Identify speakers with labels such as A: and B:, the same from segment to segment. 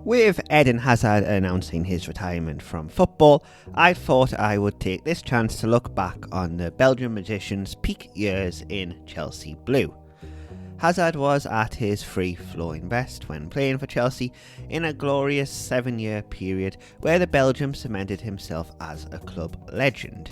A: With Eden Hazard announcing his retirement from football, I thought I would take this chance to look back on the Belgian magician's peak years in Chelsea Blue. Hazard was at his free-flowing best when playing for Chelsea in a glorious 7-year period where the Belgian cemented himself as a club legend.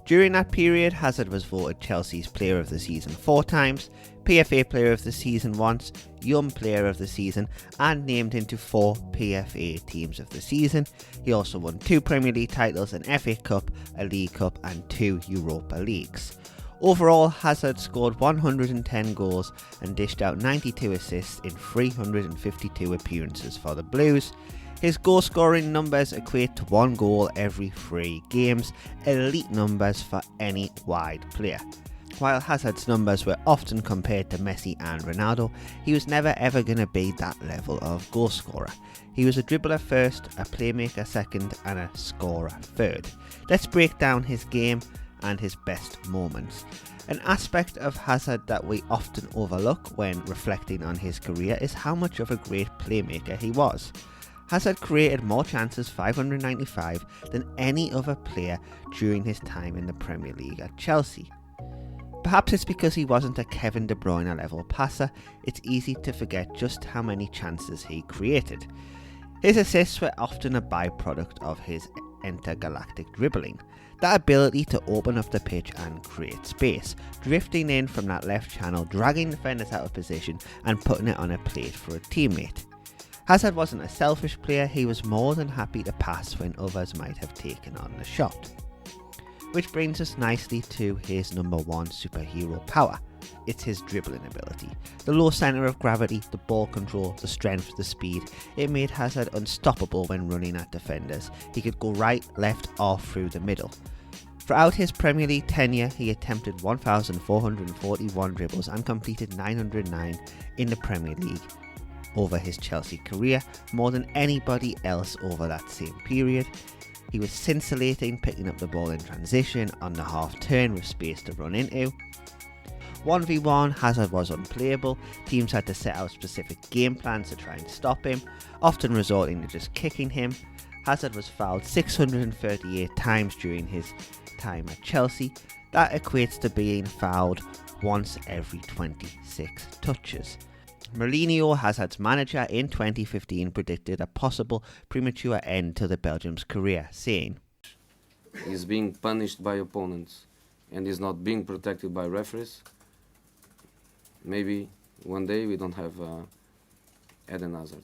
A: During that period, Hazard was voted Chelsea's Player of the Season 4 times, PFA Player of the Season once, Young Player of the Season, and named into 4 PFA Teams of the Season. He also won 2 Premier League titles, an FA Cup, a League Cup, and 2 Europa Leagues. Overall, Hazard scored 110 goals and dished out 92 assists in 352 appearances for the Blues. His goal-scoring numbers equate to 1 goal every 3 games, elite numbers for any wide player. While Hazard's numbers were often compared to Messi and Ronaldo, he was never ever going to be that level of goal-scorer. He was a dribbler first, a playmaker second, and a scorer third. Let's break down his game and his best moments. An aspect of Hazard that we often overlook when reflecting on his career is how much of a great playmaker he was. Hazard created more chances, 595, than any other player during his time in the Premier League at Chelsea. Perhaps it's because he wasn't a Kevin De Bruyne level passer, it's easy to forget just how many chances he created. His assists were often a byproduct of his intergalactic dribbling, that ability to open up the pitch and create space, drifting in from that left channel, dragging defenders out of position and putting it on a plate for a teammate. Hazard wasn't a selfish player, he was more than happy to pass when others might have taken on the shot. Which brings us nicely to his number 1 superhero power. It's his dribbling ability. The low centre of gravity, the ball control, the strength, the speed. It made Hazard unstoppable when running at defenders. He could go right, left or through the middle. Throughout his Premier League tenure, he attempted 1,441 dribbles and completed 909 in the Premier League over his Chelsea career, more than anybody else over that same period. He was scintillating, picking up the ball in transition, on the half turn with space to run into. 1v1, Hazard was unplayable. Teams had to set out specific game plans to try and stop him, often resorting to just kicking him. Hazard was fouled 638 times during his time at Chelsea. That equates to being fouled once every 26 touches. Mourinho, Hazard's manager, in 2015 predicted a possible premature end to the Belgium's career, saying,
B: "He's being punished by opponents and is not being protected by referees. Maybe one day we don't have Eden Hazard."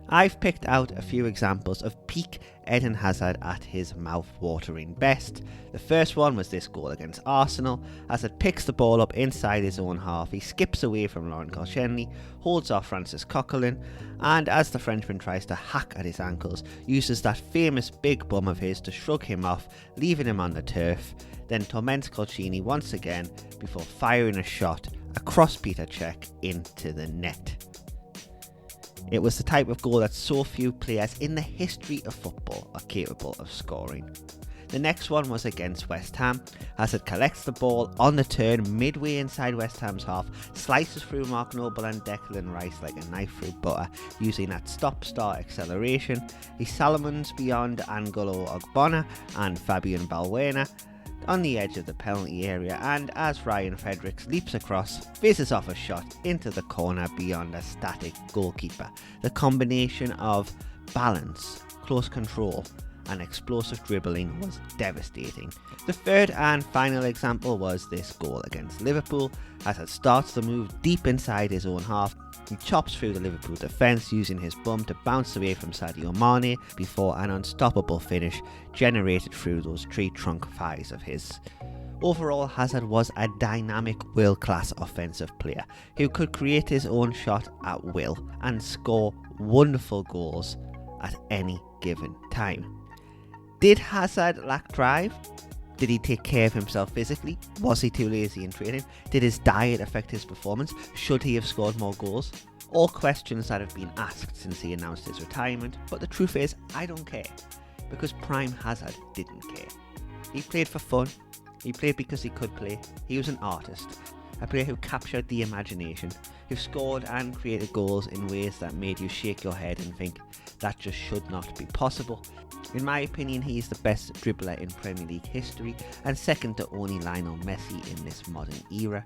A: I've picked out a few examples of peak Eden Hazard at his mouth-watering best. The first one was this goal against Arsenal. Hazard picks the ball up inside his own half, he skips away from Laurent Koscielny, holds off Francis Coquelin, and as the Frenchman tries to hack at his ankles, uses that famous big bum of his to shrug him off, leaving him on the turf, then torments Koscielny once again before firing a shot across Peter Cech into the net. It was the type of goal that so few players in the history of football are capable of scoring. The next one was against West Ham. Hazard collects the ball on the turn midway inside West Ham's half, slices through Mark Noble and Declan Rice like a knife through butter, using that stop-start acceleration. He Salomons beyond Angolo Ogbonna and Fabian Balbuena on the edge of the penalty area, and as Ryan Fredericks leaps across, faces off a shot into the corner beyond a static goalkeeper. The combination of balance, close control and explosive dribbling was devastating. The third and final example was this goal against Liverpool. Hazard starts the move deep inside his own half. He chops through the Liverpool defence using his bum to bounce away from Sadio Mane before an unstoppable finish generated through those tree trunk thighs of his. Overall, Hazard was a dynamic world-class offensive player who could create his own shot at will and score wonderful goals at any given time. Did Hazard lack drive? Did he take care of himself physically? Was he too lazy in training? Did his diet affect his performance? Should he have scored more goals? All questions that have been asked since he announced his retirement, but the truth is, I don't care, because Prime Hazard didn't care. He played for fun, he played because he could play, he was an artist, a player who captured the imagination, who scored and created goals in ways that made you shake your head and think that just should not be possible. In my opinion, he is the best dribbler in Premier League history and second to only Lionel Messi in this modern era.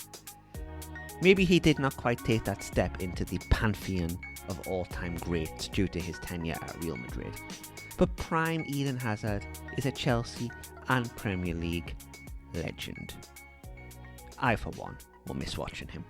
A: Maybe he did not quite take that step into the pantheon of all-time greats due to his tenure at Real Madrid, but prime Eden Hazard is a Chelsea and Premier League legend. I, for one, will miss watching him.